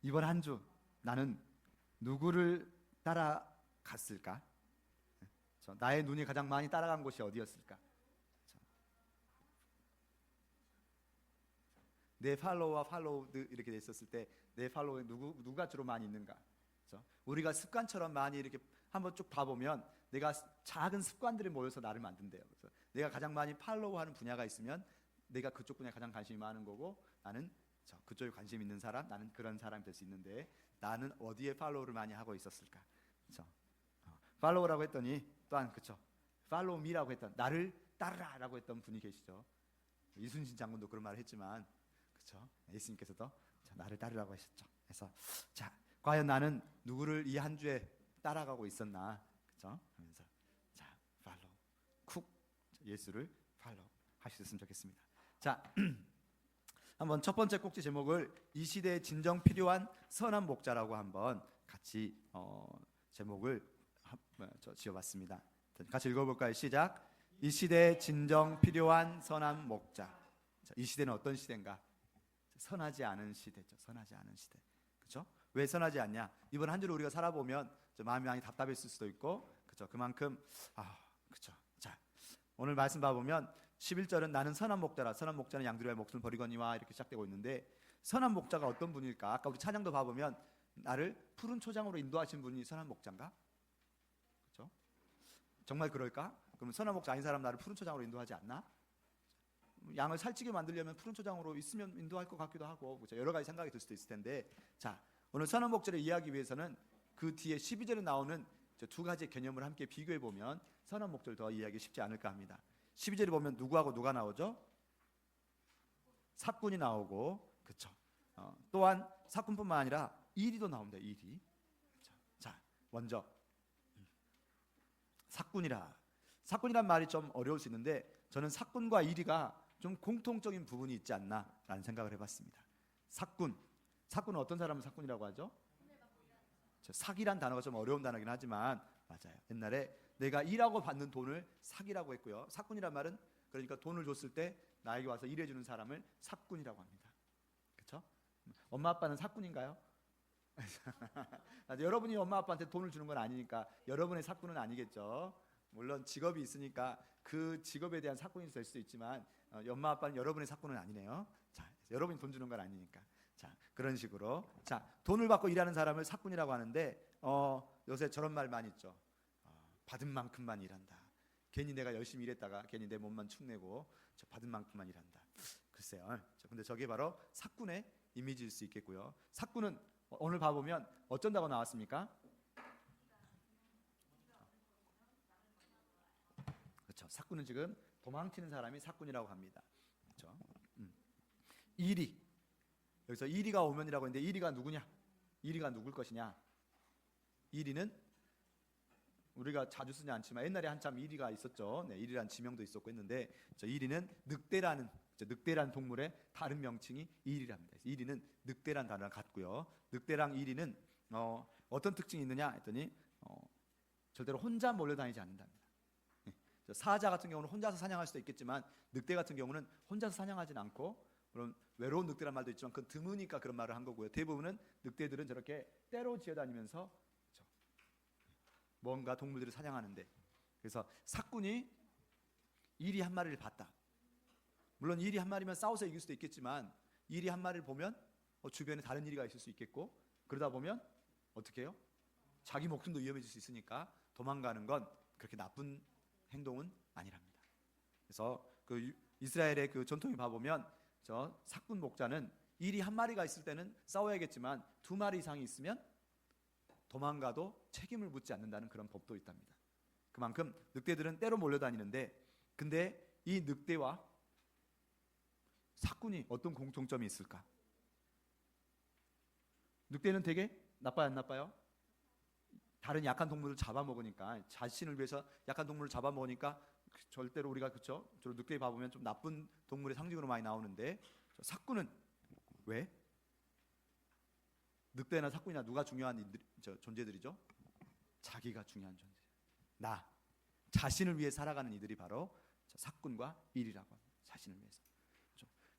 이번 한 주 나는 누구를 따라갔을까? 나의 눈이 가장 많이 따라간 곳이 어디였을까? 내 팔로우와 팔로우드 이렇게 돼 있었을 때 내 팔로우에 누가 주로 많이 있는가? 그렇죠? 우리가 습관처럼 많이 이렇게 한번 쭉 봐보면 내가 작은 습관들이 모여서 나를 만든대요. 그래서 내가 가장 많이 팔로우하는 분야가 있으면 내가 그쪽 분야에 가장 관심이 많은 거고, 나는 그쪽에 관심 있는 사람, 나는 그런 사람이 될 수 있는데, 나는 어디에 팔로우를 많이 하고 있었을까? 그렇죠? 팔로우라고 했더니 또한 그렇죠? 팔로우 미라고 했던, 나를 따르라라고 했던 분이 계시죠. 이순신 장군도 그런 말을 했지만, 그렇죠? 예수님께서도 나를 따르라고 하셨죠. 그래서 자, 과연 나는 누구를 이 한 주에 따라가고 있었나? 그렇죠? 하면서 자, 팔로우 쿡 예수를 팔로우 하셨으면 좋겠습니다. 자, 한번 첫 번째 꼭지 제목을 이 시대에 진정 필요한 선한 목자라고 한번 같이 제목을 지어봤습니다. 같이 읽어볼까요? 시작. 이 시대에 진정 필요한 선한 목자. 자, 이 시대는 어떤 시대인가? 선하지 않은 시대죠. 선하지 않은 시대. 그렇죠? 왜 선하지 않냐? 이번 한 주를 우리가 살아보면 마음이 많이 답답했을 수도 있고, 그렇죠? 그만큼 그렇죠. 자, 오늘 말씀 봐보면 11절은 나는 선한 목자라. 선한 목자는 양들의 목숨을 버리거니와 이렇게 시작되고 있는데, 선한 목자가 어떤 분일까? 아까 우리 찬양도 봐보면 나를 푸른 초장으로 인도하신 분이 선한 목자인가? 그렇죠? 정말 그럴까? 그럼 선한 목자 아닌 사람 나를 푸른 초장으로 인도하지 않나? 양을 살찌게 만들려면 푸른 초장으로 있으면 인도할 것 같기도 하고, 그렇죠? 여러 가지 생각이 들 수도 있을 텐데, 자, 오늘 선한 목자를 이해하기 위해서는 그 뒤에 12절에 나오는 두 가지 개념을 함께 비교해 보면 선한 목자를 더 이해하기 쉽지 않을까 합니다. 12절에 보면 누구하고 누가 나오죠? 사꾼이 나오고, 그렇죠? 또한 사꾼뿐만 아니라 이리도 나옵니다. 이리. 자, 먼저 사꾼이란 말이 좀 어려울 수 있는데, 저는 사꾼과 이리가 좀 공통적인 부분이 있지 않나라는 생각을 해봤습니다. 사꾼은 어떤 사람을 사꾼이라고 하죠? 사기란 단어가 좀 어려운 단어긴 하지만 맞아요. 옛날에 내가 일하고 받는 돈을 사기라고 했고요. 사꾼이란 말은 그러니까 돈을 줬을 때 나에게 와서 일해주는 사람을 사꾼이라고 합니다. 그렇죠? 엄마 아빠는 사꾼인가요? 여러분이 엄마 아빠한테 돈을 주는 건 아니니까 여러분의 사꾼은 아니겠죠. 물론 직업이 있으니까 그 직업에 대한 사꾼이 될 수도 있지만 엄마 아빠는 여러분의 사꾼은 아니네요. 자, 여러분이 돈 주는 건 아니니까. 자, 그런 식으로 자, 돈을 받고 일하는 사람을 사꾼이라고 하는데, 요새 저런 말 많이 있죠. 받은 만큼만 일한다. 괜히 내가 열심히 일했다가 괜히 내 몸만 축내고 받은 만큼만 일한다. 글쎄요. 근데 저게 바로 사꾼의 이미지일 수 있겠고요. 사꾼은 오늘 봐보면 어쩐다고 나왔습니까? 그렇죠. 사꾼은 지금 도망치는 사람이 사꾼이라고 합니다. 그렇죠. 이리, 여기서 이리가 오면이라고 했는데 이리가 누구냐? 이리가 누굴 것이냐? 이리는 우리가 자주 쓰지 않지만 옛날에 한참 이리가 있었죠. 네, 이리란 지명도 있었고 했는데, 이리는 늑대라는 동물의 다른 명칭이 이리랍니다. 이리는 늑대란 단어랑 같고요. 늑대랑 이리는 어떤 특징이 있느냐 했더니 절대로 혼자 몰려다니지 않는답니다. 사자 같은 경우는 혼자서 사냥할 수도 있겠지만 늑대 같은 경우는 혼자서 사냥하진 않고, 물론 외로운 늑대란 말도 있지만 그건 드무니까 그런 말을 한 거고요. 대부분은 늑대들은 저렇게 떼로 지어다니면서 뭔가 동물들을 사냥하는데, 그래서 사꾼이 이리 한 마리를 봤다. 물론 이리 한 마리면 싸워서 이길 수도 있겠지만 이리 한 마리를 보면 주변에 다른 이리가 있을 수 있겠고, 그러다 보면 어떻게 해요? 자기 목숨도 위험해질 수 있으니까 도망가는 건 그렇게 나쁜 행동은 아니랍니다. 그래서 그 이스라엘의 그 전통에 봐보면 저 사꾼 목자는 이리 한 마리가 있을 때는 싸워야겠지만 두 마리 이상이 있으면 도망가도 책임을 묻지 않는다는 그런 법도 있답니다. 그만큼 늑대들은 때로 몰려다니는데, 근데 이 늑대와 사꾼이 어떤 공통점이 있을까? 늑대는 되게 나빠요, 안 나빠요? 다른 약한 동물을 잡아먹으니까, 자신을 위해서 약한 동물을 잡아먹으니까 절대로 우리가, 그렇죠? 주로 늑대 봐보면 좀 나쁜 동물의 상징으로 많이 나오는데, 사꾼은 왜? 늑대나 사꾼이나 누가 중요한 존재들이죠? 자기가 중요한 존재. 나 자신을 위해 살아가는 이들이 바로 사꾼과 일이라고 합니다. 자신을 위해서.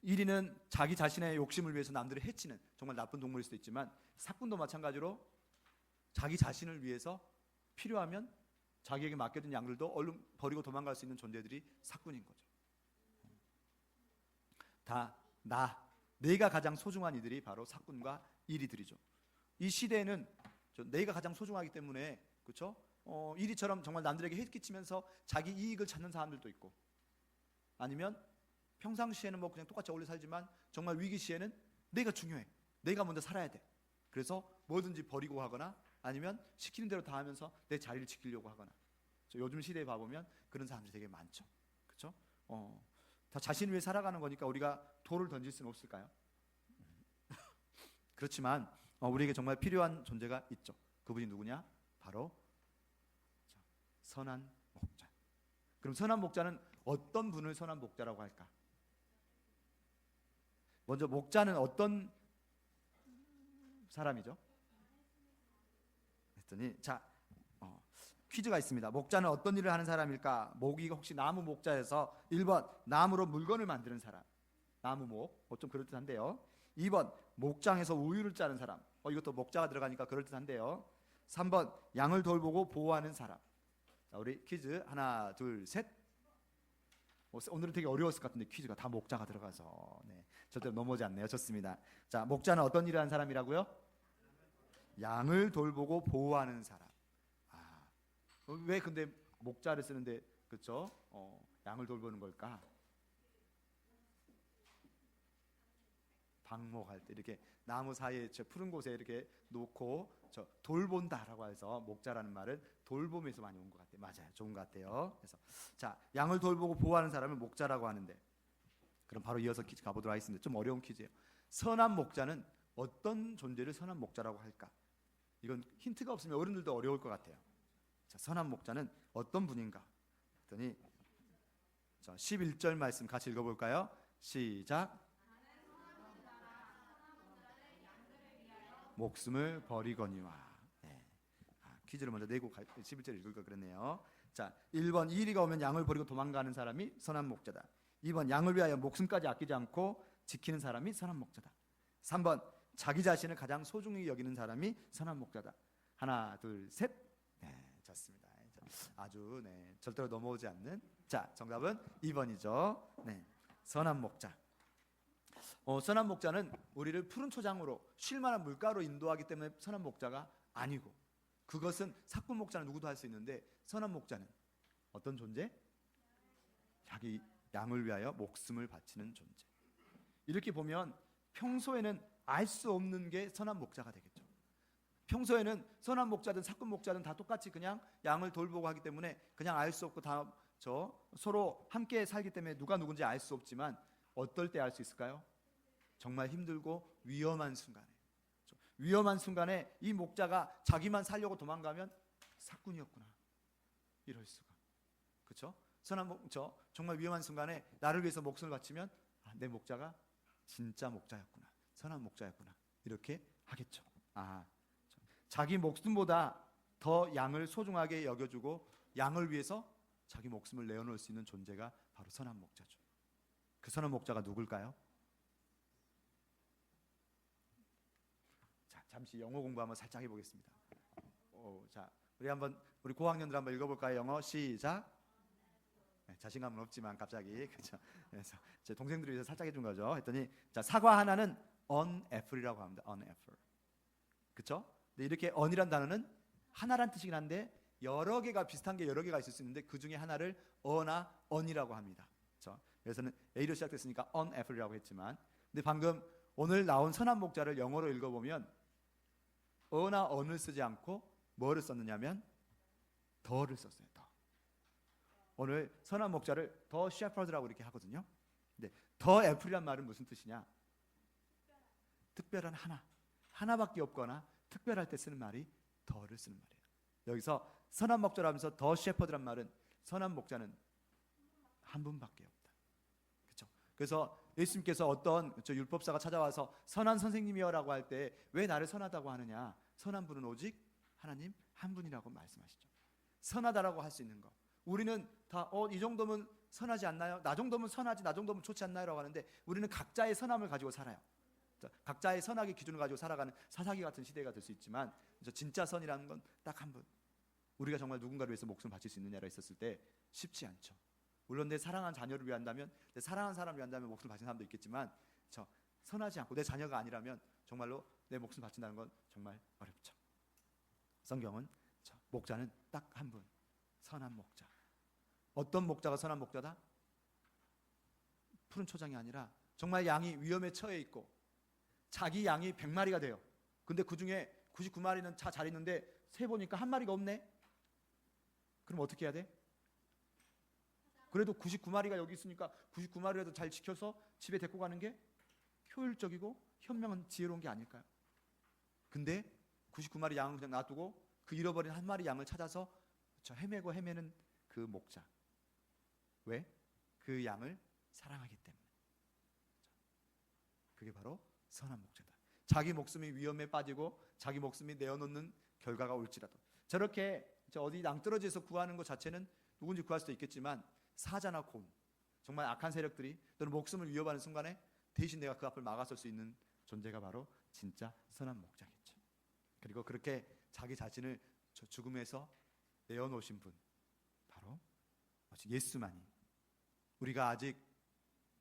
1위는 자기 자신의 욕심을 위해서 남들을 해치는 정말 나쁜 동물일 수도 있지만, 사꾼도 마찬가지로 자기 자신을 위해서 필요하면 자기에게 맡겨진 양들도 얼른 버리고 도망갈 수 있는 존재들이 사꾼인 거죠. 내가 가장 소중한 이들이 바로 사꾼과 이리들이죠. 이 시대에는 내가 가장 소중하기 때문에, 그렇죠? 이리처럼 정말 남들에게 해끼치면서 자기 이익을 찾는 사람들도 있고, 아니면 평상시에는 뭐 그냥 똑같이 어울려 살지만 정말 위기 시에는 내가 중요해, 내가 먼저 살아야 돼, 그래서 뭐든지 버리고 하거나 아니면 시키는 대로 다 하면서 내 자리를 지키려고 하거나, 요즘 시대에 봐보면 그런 사람들이 되게 많죠. 그렇죠? 다 자신을 위해 살아가는 거니까 우리가 돌을 던질 수는 없을까요? 그렇지만 우리에게 정말 필요한 존재가 있죠. 그분이 누구냐? 바로 선한 목자. 그럼 선한 목자는 어떤 분을 선한 목자라고 할까? 먼저 목자는 어떤 사람이죠? 했더니 퀴즈가 있습니다. 목자는 어떤 일을 하는 사람일까? 목이 혹시 나무 목자에서 1번 나무로 물건을 만드는 사람, 나무목, 좀 그럴듯한데요. 2번 목장에서 우유를 짜는 사람, 이것도 목자가 들어가니까 그럴듯한데요. 3번 양을 돌보고 보호하는 사람. 자, 우리 퀴즈 하나 둘 셋. 오늘은 되게 어려웠을 것 같은데 퀴즈가 다 목자가 들어가서 절대로 넘어오지 않네요. 좋습니다. 자, 목자는 어떤 일을 하는 사람이라고요? 양을 돌보고 보호하는 사람. 왜 근데 목자를 쓰는데, 그렇죠? 양을 돌보는 걸까? 방목할 때 이렇게 나무 사이에 푸른 곳에 이렇게 놓고 돌본다라고 해서 목자라는 말은 돌봄에서 많이 온 것 같아요. 맞아요, 좋은 것 같아요. 그래서 자, 양을 돌보고 보호하는 사람을 목자라고 하는데, 그럼 바로 이어서 퀴즈 가보도록 하겠습니다. 좀 어려운 퀴즈예요. 선한 목자는 어떤 존재를 선한 목자라고 할까? 이건 힌트가 없으면 어른들도 어려울 것 같아요. 자, 선한 목자는 어떤 분인가? 했더니 11절 말씀 같이 읽어볼까요? 시작. 목숨을 버리거니와. 퀴즈를 먼저 내고 11절 읽을 걸 그랬네요. 자, 1번 이리가 오면 양을 버리고 도망가는 사람이 선한 목자다. 2번 양을 위하여 목숨까지 아끼지 않고 지키는 사람이 선한 목자다. 3번 자기 자신을 가장 소중히 여기는 사람이 선한 목자다. 하나 둘 셋. 좋습니다. 아주 절대로 넘어오지 않는. 자, 정답은 2번이죠. 선한 목자. 선한 목자는 우리를 푸른 초장으로 쉴만한 물가로 인도하기 때문에 선한 목자가 아니고, 그것은 사꾼 목자는 누구도 할 수 있는데, 선한 목자는 어떤 존재? 자기 양을 위하여 목숨을 바치는 존재. 이렇게 보면 평소에는 알 수 없는 게 선한 목자가 되겠죠. 평소에는 선한 목자든 사꾼 목자든 다 똑같이 그냥 양을 돌보고 하기 때문에 그냥 알 수 없고 다 서로 함께 살기 때문에 누가 누군지 알 수 없지만, 어떨 때 알 수 있을까요? 정말 힘들고 위험한 순간에 이 목자가 자기만 살려고 도망가면 사꾼이었구나, 이럴 수가. 그렇죠? 선한 목자, 정말 위험한 순간에 나를 위해서 목숨을 바치면 내 목자가 진짜 목자였구나, 선한 목자였구나, 이렇게 하겠죠. 자기 목숨보다 더 양을 소중하게 여겨주고 양을 위해서 자기 목숨을 내어놓을 수 있는 존재가 바로 선한 목자죠. 그 선한 목자가 누굴까요? 자, 잠시 영어 공부 한번 살짝 해보겠습니다. 자, 우리 고학년들 한번 읽어볼까요? 영어 시작. 자신감은 없지만 갑자기, 그렇죠? 그래서 제 동생들을 위해서 살짝 해준 거죠. 했더니 자, 사과 하나는 on apple이라고 합니다. on apple. 그렇죠? 근데 이렇게 on이란 단어는 하나란 뜻이긴 한데 여러 개가 비슷한 게 여러 개가 있을 수 있는데 그 중에 하나를 어나 on이라고 합니다. 그렇죠? 그래서는 A로 시작됐으니까 on apple이라고 했지만, 근데 방금 오늘 나온 선한 목자를 영어로 읽어보면 어나 on을 쓰지 않고 뭐를 썼느냐면 더를 썼어요. 더. 오늘 선한 목자를 더 shepherd라고 이렇게 하거든요. 근데 더 애플이란 말은 무슨 뜻이냐? 특별한 하나밖에 없거나 특별할 때 쓰는 말이 더를 쓰는 말이에요. 여기서 선한 목자라 하면서 더 shepherd란 말은 선한 목자는 한 분밖에 없다. 그렇죠? 그래서 예수님께서 어떤 율법사가 찾아와서 선한 선생님이여라고 할 때 왜 나를 선하다고 하느냐? 선한 분은 오직 하나님 한 분이라고 말씀하시죠. 선하다라고 할 수 있는 거. 우리는 다 이 정도면 선하지 않나요? 나 정도면 선하지, 나 정도면 좋지 않나요? 라고 하는데 우리는 각자의 선함을 가지고 살아요. 각자의 선악의 기준을 가지고 살아가는 사사기 같은 시대가 될 수 있지만 진짜 선이라는 건 딱 한 분. 우리가 정말 누군가를 위해서 목숨을 바칠 수 있느냐라 했었을 때 쉽지 않죠. 물론 내 사랑하는 자녀를 위한다면, 내 사랑하는 사람을 위한다면 목숨을 바치는 사람도 있겠지만 선하지 않고 내 자녀가 아니라면 정말로 내 목숨 바친다는 건 정말 어렵죠. 성경은 목자는 딱 한 분, 선한 목자. 어떤 목자가 선한 목자다? 푸른 초장이 아니라 정말 양이 위험에 처해 있고 자기 양이 100마리가 돼요. 근데 그 중에 99마리는 잘 있는데 세 보니까 한 마리가 없네. 그럼 어떻게 해야 돼? 그래도 99마리가 여기 있으니까 99마리라도 잘 지켜서 집에 데리고 가는 게 효율적이고 현명한 지혜로운 게 아닐까요? 근데 99마리 양은 그냥 놔두고 그 잃어버린 한 마리 양을 찾아서 헤매고 헤매는 그 목자. 왜? 그 양을 사랑하기 때문에. 그게 바로 선한 목자다. 자기 목숨이 위험에 빠지고 자기 목숨이 내어놓는 결과가 올지라도 저렇게 어디 낭떠러지에서 구하는 것 자체는 누군지 구할 수도 있겠지만 사자나 곰, 정말 악한 세력들이 또는 목숨을 위협하는 순간에 대신 내가 그 앞을 막아설 수 있는 존재가 바로 진짜 선한 목자겠죠. 그리고 그렇게 자기 자신을 죽음에서 내어놓으신 분, 바로 예수만이 우리가 아직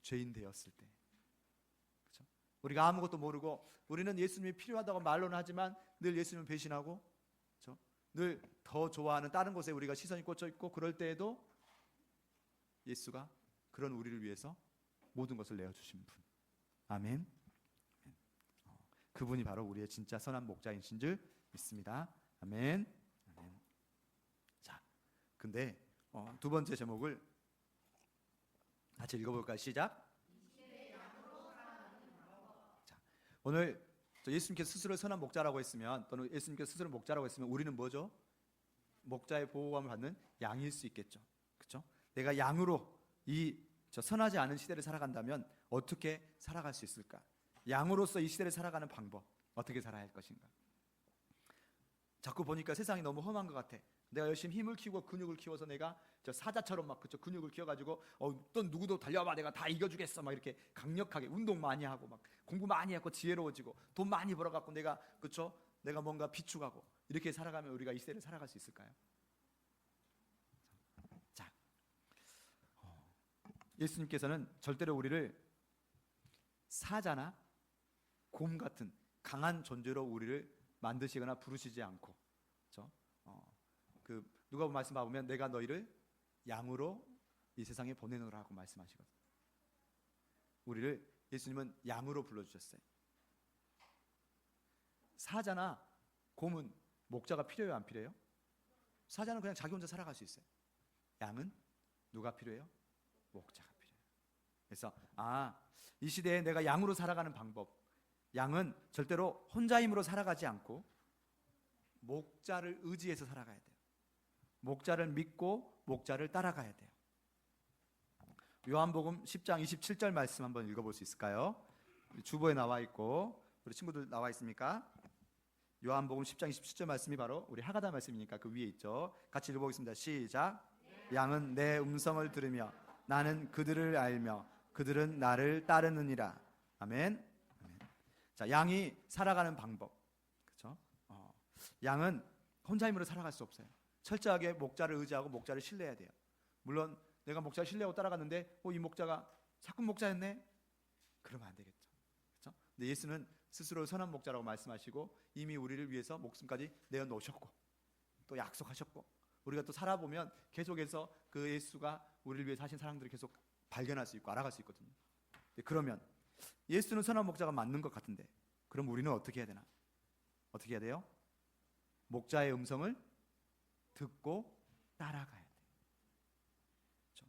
죄인 되었을 때, 그렇죠? 우리가 아무것도 모르고 우리는 예수님이 필요하다고 말로는 하지만 늘 예수님을 배신하고, 그렇죠? 늘 더 좋아하는 다른 곳에 우리가 시선이 꽂혀 있고 그럴 때에도 예수가 그런 우리를 위해서 모든 것을 내어주신 분. 아멘. 그분이 바로 우리의 진짜 선한 목자이신 줄 믿습니다. 아멘. 아멘. 자, 근데 두 번째 제목을 같이 읽어볼까요? 시작. 자, 오늘 예수님께서 스스로 선한 목자라고 했으면, 또는 예수님께서 스스로 목자라고 했으면 우리는 뭐죠? 목자의 보호감을 받는 양일 수 있겠죠. 그렇죠? 내가 양으로 이 선하지 않은 시대를 살아간다면 어떻게 살아갈 수 있을까? 양으로서 이 시대를 살아가는 방법, 어떻게 살아야 할 것인가? 자꾸 보니까 세상이 너무 험한 것 같아. 내가 열심히 힘을 키우고 근육을 키워서 내가 사자처럼 막 근육을 키워가지고 또 누구도 달려와봐 내가 다 이겨주겠어 막 이렇게 강력하게 운동 많이 하고 막 공부 많이 하고 지혜로워지고 돈 많이 벌어갖고 내가 내가 뭔가 비축하고 이렇게 살아가면 우리가 이 시대를 살아갈 수 있을까요? 자, 예수님께서는 절대로 우리를 사자나 곰 같은 강한 존재로 우리를 만드시거나 부르시지 않고, 그렇죠? 누가복음 말씀 봐보면 내가 너희를 양으로 이 세상에 보내노라고 말씀하시거든요. 우리를 예수님은 양으로 불러주셨어요. 사자나 곰은 목자가 필요해요, 안 필요해요? 사자는 그냥 자기 혼자 살아갈 수 있어요. 양은 누가 필요해요? 목자가 필요해요. 그래서 이 시대에 내가 양으로 살아가는 방법, 양은 절대로 혼자 힘으로 살아가지 않고 목자를 의지해서 살아가야 돼요. 목자를 믿고 목자를 따라가야 돼요. 요한복음 10장 27절 말씀 한번 읽어볼 수 있을까요? 주보에 나와 있고 우리 친구들 나와 있습니까? 요한복음 10장 27절 말씀이 바로 우리 하가다 말씀이니까 그 위에 있죠. 같이 읽어보겠습니다. 시작. 양은 내 음성을 들으며 나는 그들을 알며 그들은 나를 따르느니라. 아멘. 자, 양이 살아가는 방법, 그렇죠? 양은 혼자 힘으로 살아갈 수 없어요. 철저하게 목자를 의지하고 목자를 신뢰해야 돼요. 물론 내가 목자를 신뢰하고 따라갔는데 이 목자가 사꾼 목자였네? 그러면 안 되겠죠. 그렇죠? 근데 예수는 스스로 선한 목자라고 말씀하시고 이미 우리를 위해서 목숨까지 내어놓으셨고 또 약속하셨고 우리가 또 살아보면 계속해서 그 예수가 우리를 위해 사신 사랑들을 계속 발견할 수 있고 알아갈 수 있거든요. 그러면 예수는 선한 목자가 맞는 것 같은데 그럼 우리는 어떻게 해야 되나? 어떻게 해야 돼요? 목자의 음성을 듣고 따라가야 돼요. 그렇죠?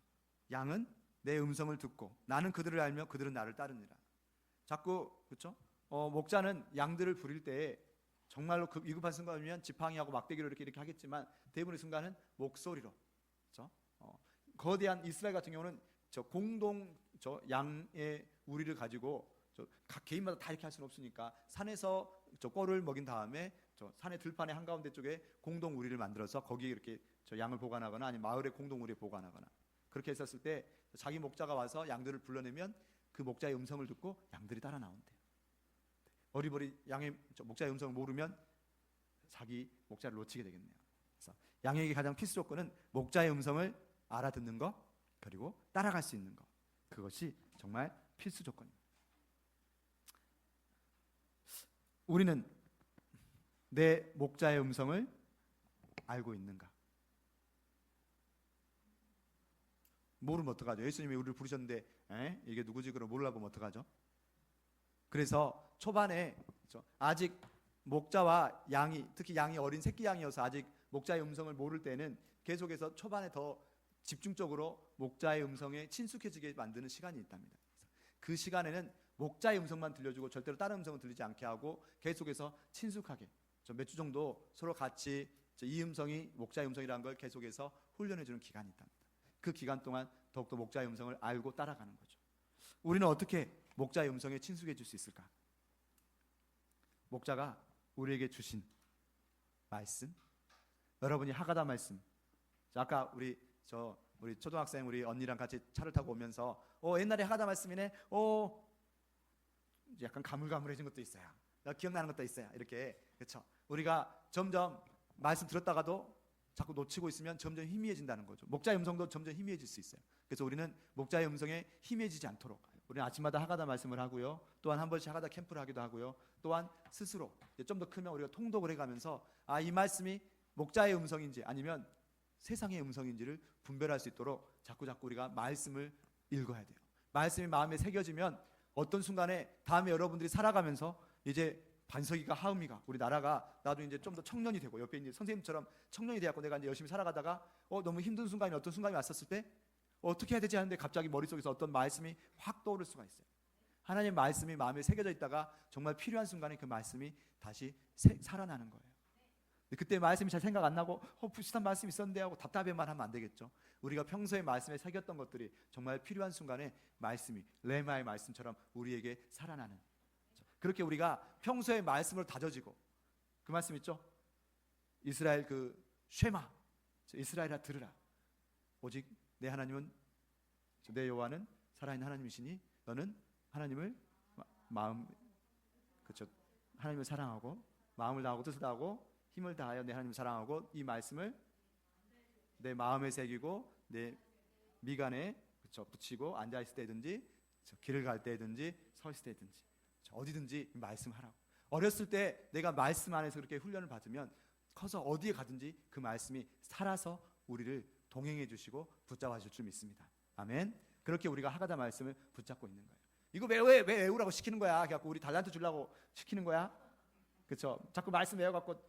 양은 내 음성을 듣고 나는 그들을 알며 그들은 나를 따르니라. 자꾸 그렇죠? 목자는 양들을 부릴 때 정말로 위급한 순간이면 지팡이하고 막대기로 이렇게 하겠지만 대부분의 순간은 목소리로, 그렇죠? 거대한 이스라엘 같은 경우는 공동 양의 우리를 가지고 각 개인마다 다 이렇게 할 수는 없으니까 산에서 꼴을 먹인 다음에 산의 들판의 한가운데 쪽에 공동 우리를 만들어서 거기에 이렇게 양을 보관하거나 아니면 마을의 공동 우리에 보관하거나 그렇게 했었을 때 자기 목자가 와서 양들을 불러내면 그 목자의 음성을 듣고 양들이 따라 나온대요. 어리버리 양의 목자의 음성을 모르면 자기 목자를 놓치게 되겠네요. 그래서 양에게 가장 필수 조건은 목자의 음성을 알아듣는 것, 그리고 따라갈 수 있는 것. 그것이 정말 필수 조건입니다. 우리는 내 목자의 음성을 알고 있는가? 모르면 어떡하죠? 예수님이 우리를 부르셨는데 이게 누구지? 그럼 모르려고 하면 어떡하죠? 그래서 초반에 아직 목자와 양이, 특히 양이 어린 새끼 양이어서 아직 목자의 음성을 모를 때는 계속해서 초반에 더 집중적으로 목자의 음성에 친숙해지게 만드는 시간이 있답니다. 그 시간에는 목자의 음성만 들려주고 절대로 다른 음성은 들리지 않게 하고 계속해서 친숙하게 몇 주 정도 서로 같이 이 음성이 목자의 음성이라는 걸 계속해서 훈련해주는 기간이 있답니다. 그 기간 동안 더욱더 목자의 음성을 알고 따라가는 거죠. 우리는 어떻게 목자의 음성에 친숙해질 수 있을까? 목자가 우리에게 주신 말씀, 여러분이 하가다 말씀. 아까 우리 초등학생 우리 언니랑 같이 차를 타고 오면서 옛날에 하가다 말씀이네. 약간 가물가물해진 것도 있어요. 기억나는 것도 있어요. 이렇게 그렇죠. 우리가 점점 말씀 들었다가도 자꾸 놓치고 있으면 점점 희미해진다는 거죠. 목자의 음성도 점점 희미해질 수 있어요. 그래서 우리는 목자의 음성에 희미해지지 않도록 우리는 아침마다 하가다 말씀을 하고요. 또한 한 번씩 하가다 캠프를 하기도 하고요. 또한 스스로 좀 더 크면 우리가 통독을 해가면서 이 말씀이 목자의 음성인지 아니면 세상의 음성인지를 분별할 수 있도록 자꾸 우리가 말씀을 읽어야 돼요. 말씀이 마음에 새겨지면 어떤 순간에 다음에 여러분들이 살아가면서 이제 반석이가 하음이가 우리 나라가 나도 이제 좀 더 청년이 되고 옆에 이제 선생님처럼 청년이 되었고 내가 이제 열심히 살아가다가 너무 힘든 순간이 어떤 순간이 왔었을 때 어떻게 해야 되지 하는데 갑자기 머릿속에서 어떤 말씀이 확 떠오를 수가 있어요. 하나님의 말씀이 마음에 새겨져 있다가 정말 필요한 순간에 그 말씀이 다시 살아나는 거예요. 그때 말씀이 잘 생각 안 나고 비슷한 말씀이 있었는데 하고 답답해만 하면 안 되겠죠. 우리가 평소에 말씀에 새겼던 것들이 정말 필요한 순간에 말씀이 레마의 말씀처럼 우리에게 살아나는, 그렇게 우리가 평소에 말씀으로 다져지고, 그 말씀 있죠? 이스라엘 그 쉐마, 이스라엘아 들으라. 오직 내 하나님은, 내 여호와는 살아있는 하나님이시니 너는 하나님을 하나님을 사랑하고 마음을 다하고 뜻을 다하고 힘을 다하여 내 하나님을 사랑하고 이 말씀을 내 마음에 새기고 내 미간에 붙이고 앉아 있을 때든지 길을 갈 때든지 서 있을 때든지 어디든지 말씀하라고. 어렸을 때 내가 말씀 안에서 그렇게 훈련을 받으면 커서 어디에 가든지 그 말씀이 살아서 우리를 동행해 주시고 붙잡아 주실 줄 믿습니다. 아멘. 그렇게 우리가 하가다 말씀을 붙잡고 있는 거예요. 이거 왜 외우라고 시키는 거야? 그래갖고 우리 달란트 주려고 시키는 거야? 그렇죠? 자꾸 말씀 외워갖고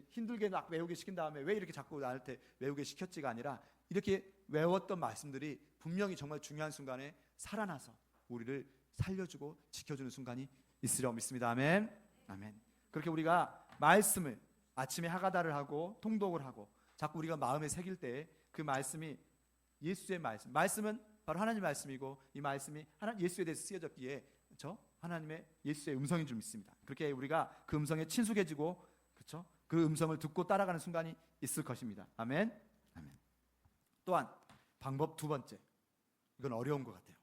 힘들게 막 외우게 시킨 다음에 왜 이렇게 자꾸 나한테 외우게 시켰지가 아니라 이렇게 외웠던 말씀들이 분명히 정말 중요한 순간에 살아나서 우리를 살려주고 지켜주는 순간이 있으리라 믿습니다. 아멘. 아멘. 그렇게 우리가 말씀을 아침에 하가다를 하고 통독을 하고 자꾸 우리가 마음에 새길 때 그 말씀이 예수의 말씀은 바로 하나님의 말씀이고 이 말씀이 예수에 대해서 쓰여졌기에 하나님의 예수의 음성인 줄 믿습니다. 그렇게 우리가 그 음성에 친숙해지고 그 음성을 듣고 따라가는 순간이 있을 것입니다. 아멘. 아멘. 또한 방법 두 번째, 이건 어려운 것 같아요.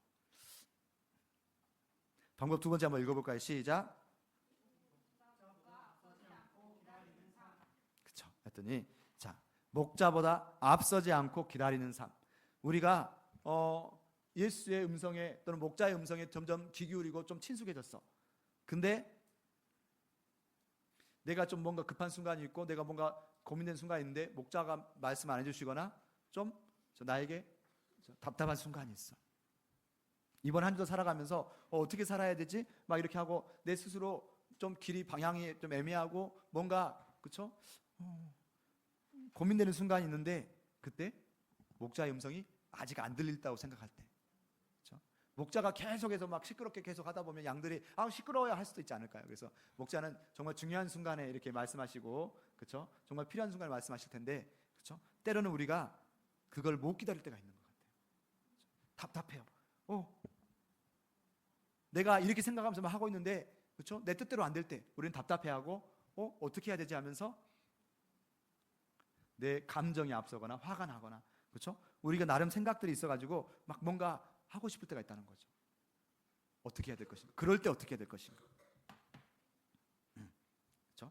방법 두 번째 한번 읽어볼까요? 시작. 그렇죠. 했더니 목자보다 앞서지 않고 기다리는 삶. 우리가 예수의 음성에 또는 목자의 음성에 점점 귀 기울이고 좀 친숙해졌어. 근데 내가 좀 뭔가 급한 순간이 있고 내가 뭔가 고민된 순간이 있는데 목자가 말씀 안 해주시거나 좀 나에게 답답한 순간이 있어. 이번 한 주도 살아가면서 어떻게 살아야 되지? 막 이렇게 하고 내 스스로 좀 길이 방향이 좀 애매하고 뭔가 고민되는 순간이 있는데 그때 목자의 음성이 아직 안 들린다고 생각할 때, 목자가 계속해서 막 시끄럽게 계속 하다 보면 양들이 시끄러워야 할 수도 있지 않을까요? 그래서 목자는 정말 중요한 순간에 이렇게 말씀하시고, 정말 필요한 순간에 말씀하실 텐데, 때로는 우리가 그걸 못 기다릴 때가 있는 것 같아요. 답답해요. 내가 이렇게 생각하면서 막 하고 있는데, 내 뜻대로 안 될 때 우리는 답답해하고, 어떻게 해야 되지 하면서 내 감정이 앞서거나 화가 나거나, 우리가 나름 생각들이 있어가지고 막 뭔가 하고 싶을 때가 있다는 거죠. 어떻게 해야 될 것인가? 그럴 때 어떻게 해야 될 것인가? 그렇죠?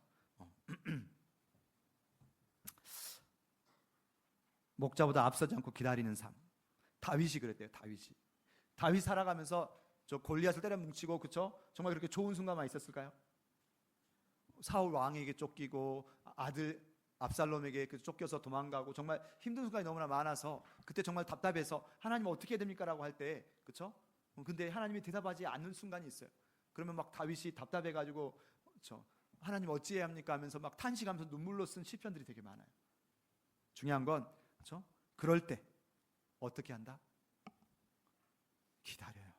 목자보다 앞서지 않고 기다리는 삶. 다윗이 그랬대요. 다윗 살아가면서 저 골리앗을 때려 뭉치고, 그렇죠? 정말 그렇게 좋은 순간만 있었을까요? 사울 왕에게 쫓기고 아들 압살롬에게 쫓겨서 도망가고 정말 힘든 순간이 너무나 많아서 그때 정말 답답해서 하나님 어떻게 해야 됩니까? 라고 할 때, 그렇죠? 근데 하나님이 대답하지 않는 순간이 있어요. 그러면 막 다윗이 답답해가지고 하나님 어찌해야 합니까? 하면서 막 탄식하면서 눈물로 쓴 시편들이 되게 많아요. 중요한 건, 그렇죠? 그럴 때 어떻게 한다? 기다려요.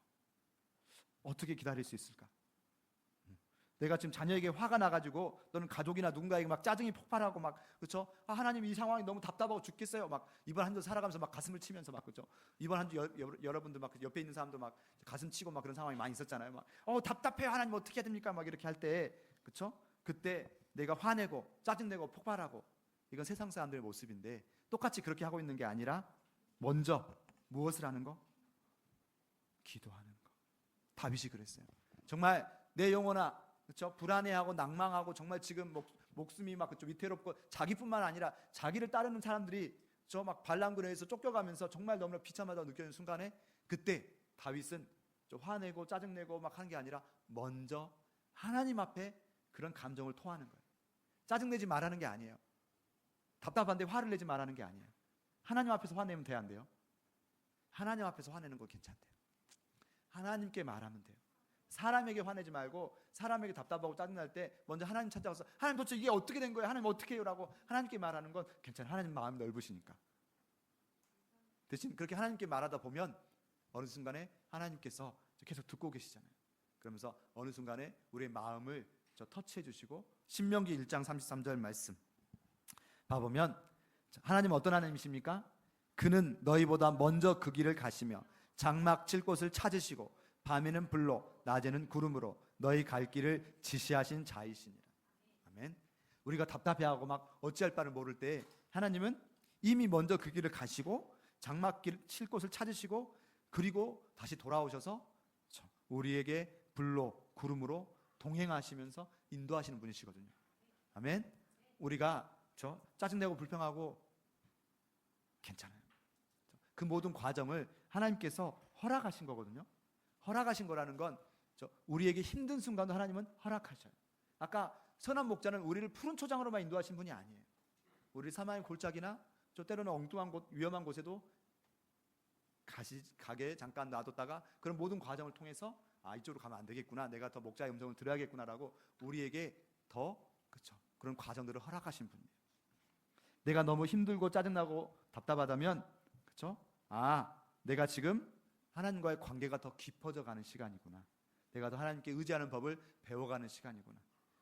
어떻게 기다릴 수 있을까? 내가 지금 자녀에게 화가 나가지고 또는 가족이나 누군가에게 막 짜증이 폭발하고 막, 그렇죠? 하나님 이 상황이 너무 답답하고 죽겠어요. 막 이번 한 주 살아가면서 막 가슴을 치면서 막, 그렇죠? 이번 한 주 여러분들 막 옆에 있는 사람도 막 가슴 치고 막 그런 상황이 많이 있었잖아요. 막 답답해요. 하나님 어떻게 해야 됩니까? 막 이렇게 할 때, 그렇죠? 그때 내가 화내고 짜증내고 폭발하고, 이건 세상 사람들의 모습인데 똑같이 그렇게 하고 있는 게 아니라 먼저 무엇을 하는 거? 기도하는 거. 다윗이 그랬어요. 정말 내 영혼아, 그렇죠? 불안해하고 낭망하고 정말 지금 목숨이 막 그쪽 위태롭고, 자기뿐만 아니라 자기를 따르는 사람들이 저 막 반란군에서 쫓겨가면서 정말 너무나 비참하다고 느껴지는 순간에, 그때 다윗은 화내고 짜증내고 막 하는 게 아니라 먼저 하나님 앞에 그런 감정을 토하는 거예요. 짜증내지 말라는 게 아니에요. 답답한데 화를 내지 말라는 게 아니에요. 하나님 앞에서 화내면 돼야 안 돼요? 하나님 앞에서 화내는 거 괜찮대요. 하나님께 말하면 돼요. 사람에게 화내지 말고, 사람에게 답답하고 짜증날 때 먼저 하나님 찾아가서 하나님 도대체 이게 어떻게 된 거예요? 하나님 어떻게 해요? 라고 하나님께 말하는 건 괜찮아요. 하나님 마음이 넓으시니까. 대신 그렇게 하나님께 말하다 보면 어느 순간에 하나님께서 계속 듣고 계시잖아요. 그러면서 어느 순간에 우리의 마음을 터치해 주시고, 신명기 1장 33절 말씀 봐보면 하나님은 어떤 하나님이십니까? 그는 너희보다 먼저 그 길을 가시며 장막 칠 곳을 찾으시고 밤에는 불로 낮에는 구름으로 너희 갈 길을 지시하신 자이시니라. 아멘. 우리가 답답해하고 막 어찌할 바를 모를 때 하나님은 이미 먼저 그 길을 가시고 장막 칠 곳을 찾으시고, 그리고 다시 돌아오셔서 우리에게 불로 구름으로 동행하시면서 인도하시는 분이시거든요. 아멘. 우리가 짜증내고 불평하고 괜찮아요. 그 모든 과정을 하나님께서 허락하신 거거든요. 허락하신 거라는 건 우리에게 힘든 순간도 하나님은 허락하셔요. 아까 선한 목자는 우리를 푸른 초장으로만 인도하신 분이 아니에요. 우리 사마의 골짜기나 때로는 엉뚱한 곳, 위험한 곳에도 가게 잠깐 놔뒀다가 그런 모든 과정을 통해서 이쪽으로 가면 안 되겠구나, 내가 더 목자의 음성을 들어야겠구나라고 우리에게 더 그런 과정들을 허락하신 분이에요. 내가 너무 힘들고 짜증나고 답답하다면, 내가 지금 하나님과의 관계가 더 깊어져 가는 시간이구나, 내가 더 하나님께 의지하는 법을 배워가는 시간이구나.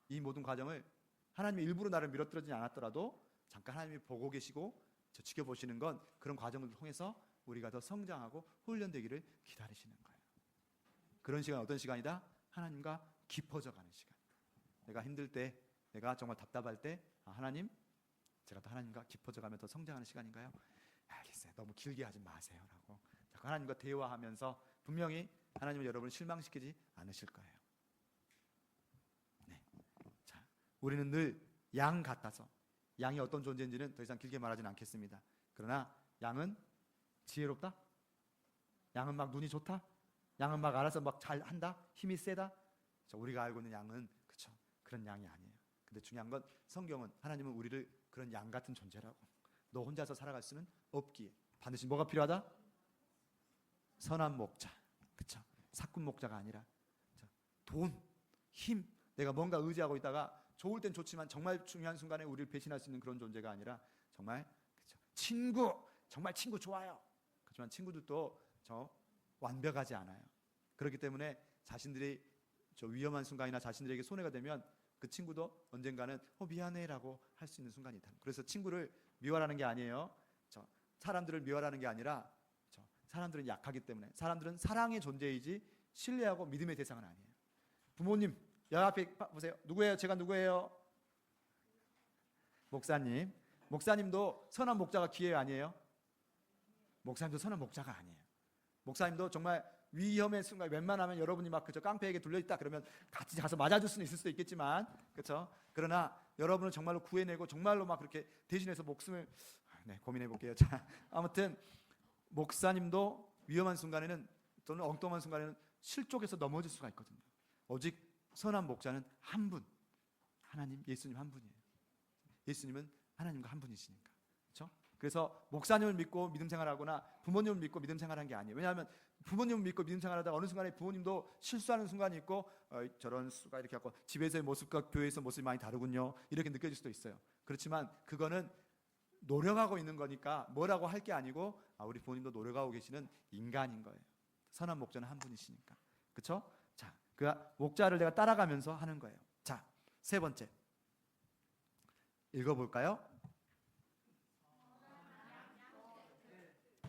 이 모든 과정을 하나님이 일부러 나를 밀어뜨리지 않았더라도 잠깐 하나님이 보고 계시고 지켜보시는 건, 그런 과정을 통해서 우리가 더 성장하고 훈련되기를 기다리시는 거예요. 그런 시간, 어떤 시간이다? 하나님과 깊어져 가는 시간. 내가 힘들 때, 내가 정말 답답할 때, 하나님, 제가 더 하나님과 깊어져 가면 더 성장하는 시간인가요? 알겠어요. 너무 길게 하지 마세요 라고 하나님과 대화하면서 분명히 하나님은 여러분을 실망시키지 않으실 거예요. 네. 자, 우리는 늘 양 같아서, 양이 어떤 존재인지는 더 이상 길게 말하지는 않겠습니다. 그러나 양은 지혜롭다? 양은 막 눈이 좋다? 양은 막 알아서 막 잘한다? 힘이 세다? 우리가 알고 있는 양은 그런 양이 아니에요. 근데 중요한 건, 성경은 하나님은 우리를 그런 양 같은 존재라고, 너 혼자서 살아갈 수는 없기에 반드시 뭐가 필요하다? 선한 목자, 사꾼 목자가 아니라 돈, 힘, 내가 뭔가 의지하고 있다가 좋을 땐 좋지만 정말 중요한 순간에 우리를 배신할 수 있는 그런 존재가 아니라, 정말 친구, 정말 친구 좋아요. 그렇지만 친구들도 완벽하지 않아요. 그렇기 때문에 자신들이 위험한 순간이나 자신들에게 손해가 되면 그 친구도 언젠가는 미안해라고 할 수 있는 순간이 있다. 그래서 친구를 미워하는 게 아니에요. 사람들을 미워하는 게 아니라, 사람들은 약하기 때문에, 사람들은 사랑의 존재이지 신뢰하고 믿음의 대상은 아니에요. 부모님, 여기 앞에 보세요. 누구예요? 제가 누구예요? 목사님. 목사님도 선한 목자가 기회가 아니에요? 목사님도 선한 목자가 아니에요. 목사님도 정말 위험의 순간 웬만하면 여러분이 막 그저 깡패에게 둘려있다 그러면 같이 가서 맞아줄 수는 있을 수도 있겠지만, 그렇죠? 그러나 여러분을 정말로 구해내고 정말로 막 그렇게 대신해서 목숨을 고민해 볼게요. 자, 아무튼 목사님도 위험한 순간에는 또는 엉뚱한 순간에는 실족해서 넘어질 수가 있거든요. 오직 선한 목자는 한 분, 하나님 예수님 한 분이에요. 예수님은 하나님과 한 분이시니까. 그렇죠? 그래서 목사님을 믿고 믿음 생활하거나 부모님을 믿고 믿음 생활하는 게 아니에요. 왜냐하면 부모님을 믿고 믿음 생활하다가 어느 순간에 부모님도 실수하는 순간이 있고 저런 수가 이렇게 하고 집에서의 모습과 교회에서 모습이 많이 다르군요, 이렇게 느껴질 수도 있어요. 그렇지만 그거는 노력하고 있는 거니까 뭐라고 할 게 아니고 우리 부모님도 노력하고 계시는 인간인 거예요. 선한 목자는 한 분이시니까. 그렇죠? 자, 그 목자를 내가 따라가면서 하는 거예요. 자, 세 번째 읽어볼까요?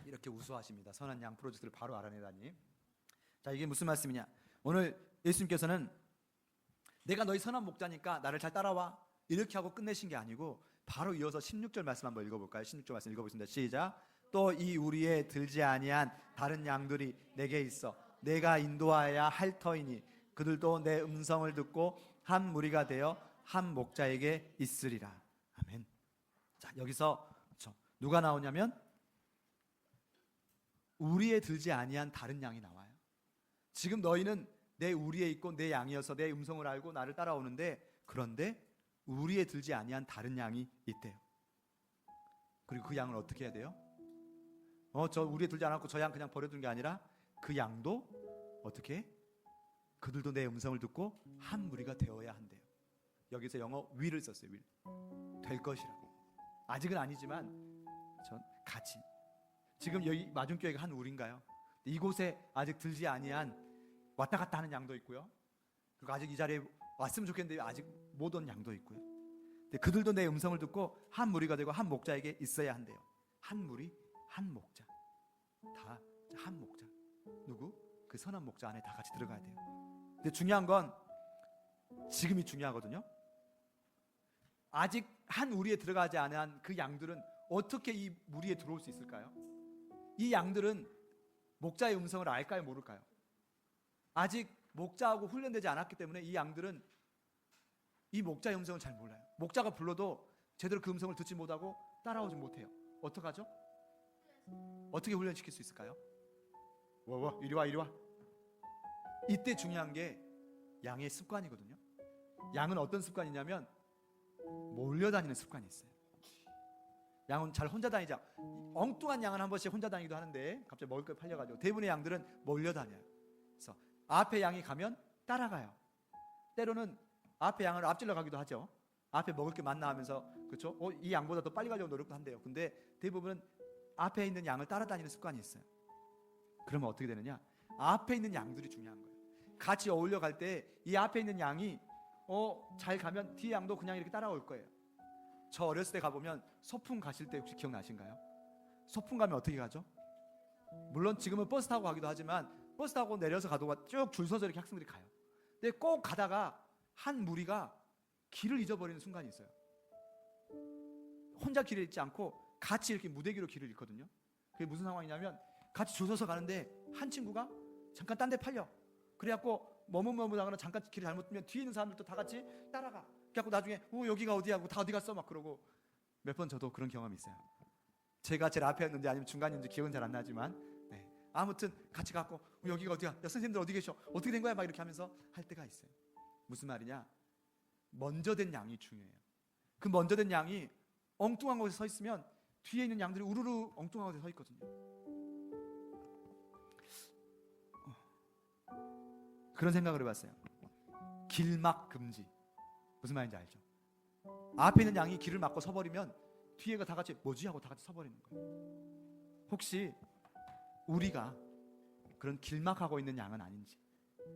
이렇게 우수하십니다. 선한 양 프로젝트를 바로 알아내다니. 자, 이게 무슨 말씀이냐? 오늘 예수님께서는 내가 너희 선한 목자니까 나를 잘 따라와 이렇게 하고 끝내신 게 아니고 바로 이어서 16절 말씀 한번 읽어볼까요? 16절 말씀 읽어보겠습니다. 시작. 또 이 우리에 들지 아니한 다른 양들이 내게 있어 내가 인도하여야 할 터이니 그들도 내 음성을 듣고 한 무리가 되어 한 목자에게 있으리라. 아멘. 자, 여기서 누가 나오냐면 우리에 들지 아니한 다른 양이 나와요. 지금 너희는 내 우리에 있고 내 양이어서 내 음성을 알고 나를 따라오는데, 그런데 우리에 들지 아니한 다른 양이 있대요. 그리고 그 양을 어떻게 해야 돼요? 저 우리에 들지 않았고 저 양 그냥 버려둔 게 아니라 그 양도 어떻게 해? 그들도 내 음성을 듣고 한 무리가 되어야 한대요. 여기서 영어 will을 썼어요. will. 될 것이라고. 아직은 아니지만 전 같이. 지금 여기 마중교회가 한 우리인가요? 이곳에 아직 들지 아니한 왔다 갔다 하는 양도 있고요. 그리고 아직 이 자리에 왔으면 좋겠는데 아직 못 온 양도 있고요. 근데 그들도 내 음성을 듣고 한 무리가 되고 한 목자에게 있어야 한대요. 한 무리, 한 목자. 다 한 목자. 누구? 그 선한 목자 안에 다 같이 들어가야 돼요. 근데 중요한 건 지금이 중요하거든요. 아직 한 우리에 들어가지 않은 그 양들은 어떻게 이 무리에 들어올 수 있을까요? 이 양들은 목자의 음성을 알까요, 모를까요? 아직 목자하고 훈련되지 않았기 때문에 이 양들은 이 목자의 음성을 잘 몰라요. 목자가 불러도 제대로 그 음성을 듣지 못하고 따라오지 못해요. 어떡하죠? 어떻게 훈련시킬 수 있을까요? 이리 와, 이리 와. 이때 중요한 게 양의 습관이거든요. 양은 어떤 습관이냐면 몰려다니는 습관이 있어요. 양은 잘 혼자 다니지 않고, 엉뚱한 양은 한 번씩 혼자 다니기도 하는데 갑자기 먹을 걸 팔려가지고 대부분의 양들은 몰려다녀요. 그래서 앞에 양이 가면 따라가요. 때로는 앞에 양을 앞질러 가기도 하죠. 앞에 먹을 게 많나 하면서, 그렇죠? 이 양보다 더 빨리 가려고 노력도 한대요. 근데 대부분은 앞에 있는 양을 따라다니는 습관이 있어요. 그러면 어떻게 되느냐? 앞에 있는 양들이 중요한 거예요. 같이 어울려 갈 때 이 앞에 있는 양이 잘 가면 뒤에 양도 그냥 이렇게 따라올 거예요. 저 어렸을 때 가보면 소풍 가실 때 혹시 기억나신가요? 소풍 가면 어떻게 가죠? 물론 지금은 버스 타고 가기도 하지만 버스 타고 내려서 가도 쭉 줄 서서 이렇게 학생들이 가요. 근데 꼭 가다가 한 무리가 길을 잊어버리는 순간이 있어요. 혼자 길을 잃지 않고 같이 이렇게 무대기로 길을 잃거든요. 그게 무슨 상황이냐면 같이 줄 서서 가는데 한 친구가 잠깐 딴 데 팔려. 그래갖고 머뭇머뭇하거나 잠깐 길을 잘못 뜨면 뒤에 있는 사람들도 다 같이 따라가. 그래갖고 나중에 여기가 어디야 하고 다 어디 갔어 막 그러고. 몇 번 저도 그런 경험이 있어요. 제가 제일 앞에였는지 아니면 중간이었는지 기억은 잘 안 나지만 아무튼 같이 갔고 여기가 어디야? 야, 선생님들 어디 계셔? 어떻게 된 거야? 막 이렇게 하면서 할 때가 있어요. 무슨 말이냐? 먼저 된 양이 중요해요. 그 먼저 된 양이 엉뚱한 곳에 서 있으면 뒤에 있는 양들이 우르르 엉뚱한 곳에 서 있거든요. 그런 생각을 해봤어요. 길막 금지. 무슨 말인지 알죠? 앞에 있는 양이 길을 막고 서버리면 뒤에가 다 같이 뭐지? 하고 다 같이 서버리는 거예요. 혹시 우리가 그런 길막하고 있는 양은 아닌지,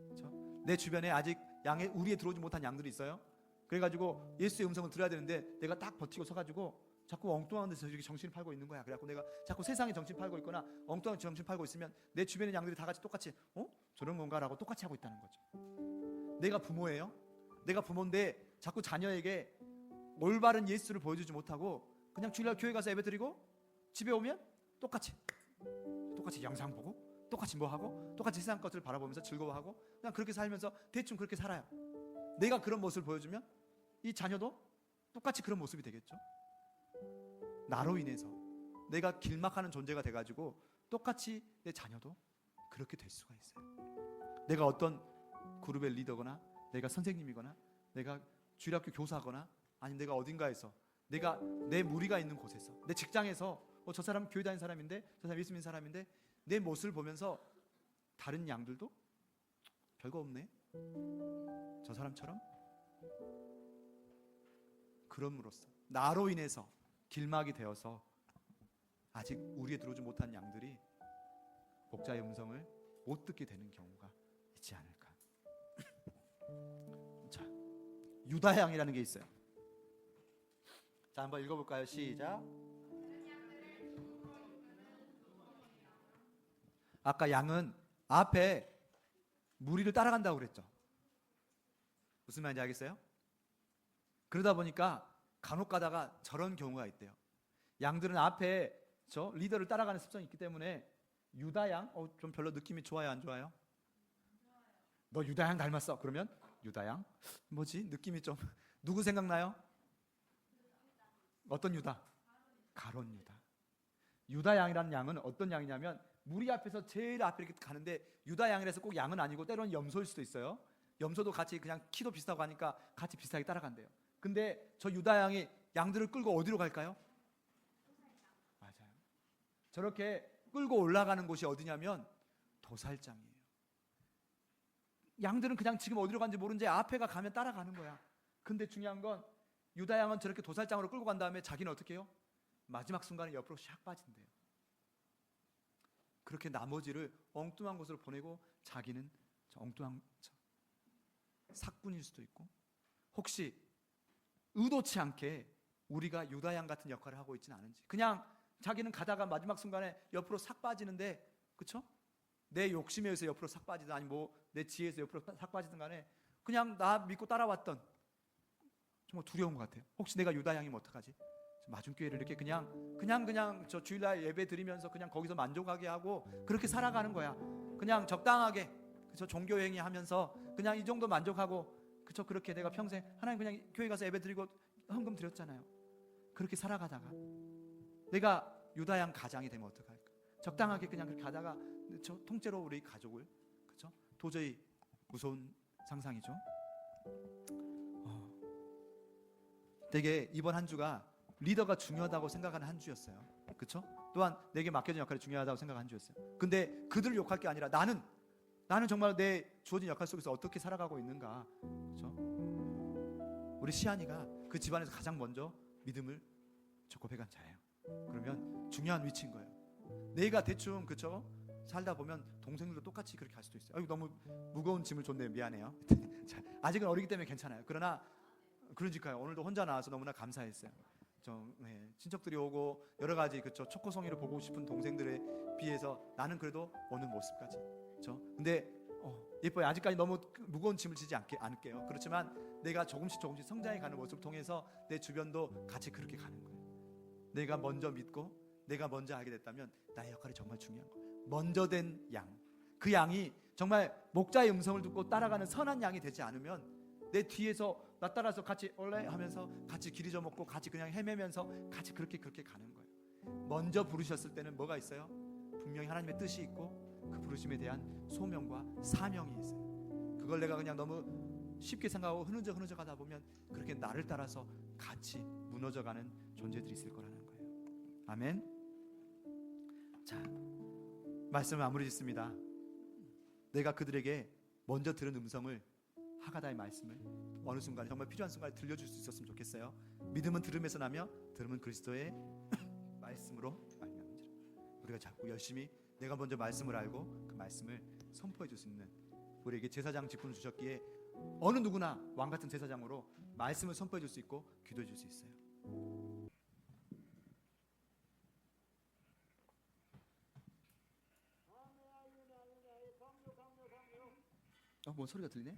그렇죠? 내 주변에 아직 양에 우리에 들어오지 못한 양들이 있어요. 그래가지고 예수의 음성을 들어야 되는데 내가 딱 버티고 서가지고 자꾸 엉뚱한 데서 이렇게 정신을 팔고 있는 거야. 그래갖고 내가 자꾸 세상에 정신 팔고 있거나 엉뚱한 정신 팔고 있으면 내 주변의 양들이 다 같이 똑같이 저런 건가라고 똑같이 하고 있다는 거죠. 내가 부모예요. 내가 부모인데 자꾸 자녀에게 올바른 예수를 보여주지 못하고 그냥 주일날 교회 가서 예배드리고 집에 오면 똑같이 똑같이 영상 보고 똑같이 뭐 하고 똑같이 세상 것을 바라보면서 즐거워하고 그냥 그렇게 살면서 대충 그렇게 살아요. 내가 그런 모습을 보여주면 이 자녀도 똑같이 그런 모습이 되겠죠. 나로 인해서 내가 길막하는 존재가 돼가지고 똑같이 내 자녀도 그렇게 될 수가 있어요. 내가 어떤 그룹의 리더거나 내가 선생님이거나 내가 주일학교 교사거나 아니면 내가 어딘가에서 내가 내 무리가 있는 곳에서 내 직장에서 저 사람 교회 다니는 사람인데 저 사람 예수 믿는 사람인데 내 모습을 보면서 다른 양들도 별거 없네 저 사람처럼 그럼으로써 나로 인해서 길막이 되어서 아직 우리에 들어오지 못한 양들이 목자의 음성을 못 듣게 되는 경우가 있지 않을까. 자, 유다 양이라는 게 있어요. 자, 한번 읽어볼까요? 시작. 아까 양은 앞에 무리를 따라간다고 그랬죠. 무슨 말인지 알겠어요? 그러다 보니까 간혹 가다가 저런 경우가 있대요. 양들은 앞에 저 리더를 따라가는 습성이 있기 때문에 유다 양, 좀 별로 느낌이 좋아요, 안 좋아요? 너 유다 양 닮았어. 그러면 유다 양? 뭐지? 느낌이 좀 누구 생각나요? 어떤 유다? 가롯 유다. 유다 양이라는 양은 어떤 양이냐면 무리 앞에서 제일 앞에 이렇게 가는데 유다 양이라서 꼭 양은 아니고 때로는 염소일 수도 있어요. 염소도 같이 그냥 키도 비슷하고 하니까 같이 비슷하게 따라간대요. 근데 저 유다 양이 양들을 끌고 어디로 갈까요? 맞아요. 저렇게 끌고 올라가는 곳이 어디냐면 도살장이에요. 양들은 그냥 지금 어디로 간지 모르는데 앞에가 가면 따라가는 거야. 근데 중요한 건 유다 양은 저렇게 도살장으로 끌고 간 다음에 자기는 어떻게 해요? 마지막 순간에 옆으로 샥 빠진대요. 그렇게 나머지를 엉뚱한 곳으로 보내고 자기는 저 엉뚱한 사꾼일 수도 있고 혹시 의도치 않게 우리가 유다 양 같은 역할을 하고 있지는 않은지 그냥 자기는 가다가 마지막 순간에 옆으로 싹 빠지는데 그쵸? 내 욕심에 의해서 옆으로 싹 빠지든 아니 뭐 내 지혜에서 옆으로 싹 빠지든 간에 그냥 나 믿고 따라왔던 정말 두려운 것 같아요. 혹시 내가 유다 양이면 어떡하지? 마중교회를 이렇게 그냥 저 주일날 예배 드리면서 그냥 거기서 만족하게 하고 그렇게 살아가는 거야. 그냥 적당하게 그쵸? 종교 행위 하면서 그냥 이 정도 만족하고 그쵸? 그렇게 내가 평생 하나님 그냥 교회 가서 예배 드리고 헌금 드렸잖아요. 그렇게 살아가다가 내가 유다 양 가장이 되면 어떡할까? 적당하게 그냥 그렇게 가다가 저 통째로 우리 가족을 그쵸? 도저히 무서운 상상이죠. 되게 이번 한 주가 리더가 중요하다고 생각하는 한 주였어요. 그렇죠? 또한 내게 맡겨진 역할이 중요하다고 생각하는 한 주였어요. 근데 그들을 욕할 게 아니라 나는 정말 내 주어진 역할 속에서 어떻게 살아가고 있는가. 그렇죠? 우리 시안이가 그 집안에서 가장 먼저 믿음을 고백한 자예요. 그러면 중요한 위치인 거예요. 내가 대충 그렇죠? 살다 보면 동생들도 똑같이 그렇게 할 수도 있어요. 아이고 너무 무거운 짐을 줬네요. 미안해요. 자, 아직은 어리기 때문에 괜찮아요. 그러나 그러니까요. 오늘도 혼자 나와서 너무나 감사했어요. 친척들이 오고 여러 가지 그쵸 초코송이를 보고 싶은 동생들에 비해서 나는 그래도 어느 모습까지 그쵸. 근데 예뻐요. 아직까지 너무 무거운 짐을 지지 않을게요. 그렇지만 내가 조금씩 성장해 가는 모습을 통해서 내 주변도 같이 그렇게 가는 거예요. 내가 먼저 믿고 내가 먼저 하게 됐다면 나의 역할이 정말 중요한 거예요. 먼저 된 양, 그 양이 정말 목자의 음성을 듣고 따라가는 선한 양이 되지 않으면 내 뒤에서 나 따라서 같이 올래 하면서 같이 길 잊어먹고 같이 그냥 헤매면서 같이 그렇게 가는 거예요. 먼저 부르셨을 때는 뭐가 있어요? 분명히 하나님의 뜻이 있고 그 부르심에 대한 소명과 사명이 있어요. 그걸 내가 그냥 너무 쉽게 생각하고 흐느적 가다 보면 그렇게 나를 따라서 같이 무너져가는 존재들이 있을 거라는 거예요. 아멘. 자, 말씀을 마무리 짓습니다. 내가 그들에게 먼저 들은 음성을 하가다의 말씀을 어느 순간에 정말 필요한 순간에 들려줄 수 있었으면 좋겠어요. 믿음은 들음에서 나며 들음은 그리스도의 말씀으로 말미암으리라. 우리가 자꾸 열심히 내가 먼저 말씀을 알고 그 말씀을 선포해 줄 수 있는 우리에게 제사장 직분을 주셨기에 어느 누구나 왕같은 제사장으로 말씀을 선포해 줄 수 있고 기도해 줄 수 있어요. 뭔 소리가 들리네?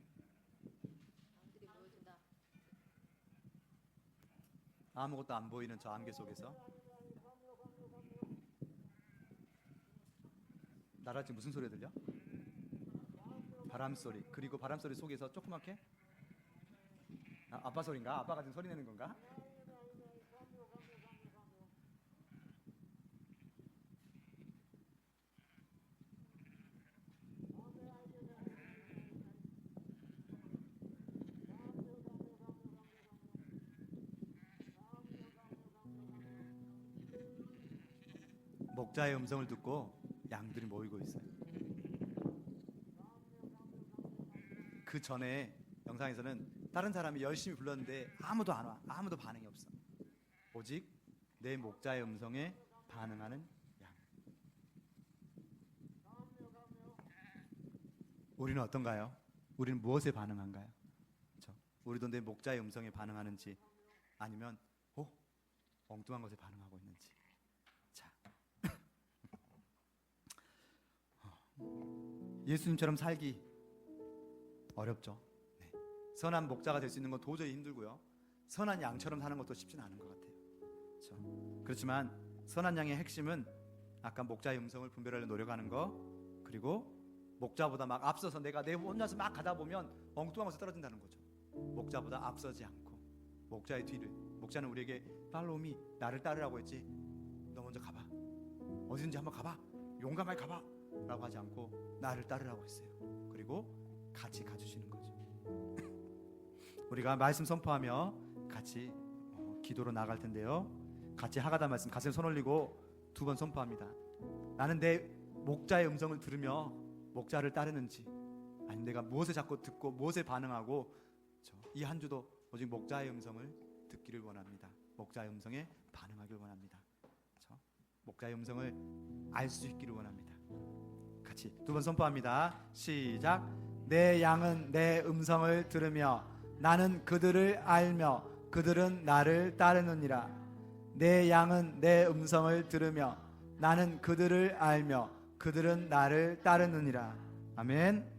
아무것도 안 보이는 저 안개 속에서 나랄 때 무슨 소리 들려? 바람 소리. 그리고 바람 소리 속에서 조그맣게 아빠 소리인가? 아빠가 지금 소리 내는 건가? 목자의 음성을 듣고 양들이 모이고 있어요. 그 전에 영상에서는 다른 사람이 열심히 불렀는데 아무도 안 와. 아무도 반응이 없어. 오직 내 목자의 음성에 반응하는 양. 우리는 어떤가요? 우리는 무엇에 반응한가요? 그렇죠? 우리도 내 목자의 음성에 반응하는지 아니면 엉뚱한 것에 반응하고 있는지. 자, 예수님처럼 살기 어렵죠. 네. 선한 목자가 될 수 있는 건 도저히 힘들고요. 선한 양처럼 사는 것도 쉽지는 않은 것 같아요. 그렇죠? 그렇지만 선한 양의 핵심은 아까 목자의 음성을 분별하려 노력하는 거, 그리고 목자보다 막 앞서서 내가 내 혼자서 막 가다 보면 엉뚱한 곳에 떨어진다는 거죠. 목자보다 앞서지 않고 목자의 뒤를, 목자는 우리에게 팔로우 미, 나를 따르라고 했지, 너 먼저 가봐, 어디든지 한번 가봐, 용감하게 가봐 라고 하지 않고 나를 따르라고 했어요. 그리고 같이 가주시는 거죠. 우리가 말씀 선포하며 같이 기도로 나갈 텐데요, 같이 하가다 말씀 가슴에 손 올리고 2번 선포합니다. 나는 내 목자의 음성을 들으며 목자를 따르는지, 아니면 내가 무엇을 자꾸 듣고 무엇에 반응하고, 이 한 주도 오직 목자의 음성을 듣기를 원합니다. 목자의 음성에 반응하길 원합니다. 목자의 음성을 알 수 있기를 원합니다. 같이 2번 선포합니다. 시작. 내 양은 내 음성을 들으며 나는 그들을 알며 그들은 나를 따르느니라. 내 양은 내 음성을 들으며 나는 그들을 알며 그들은 나를 따르느니라. 아멘.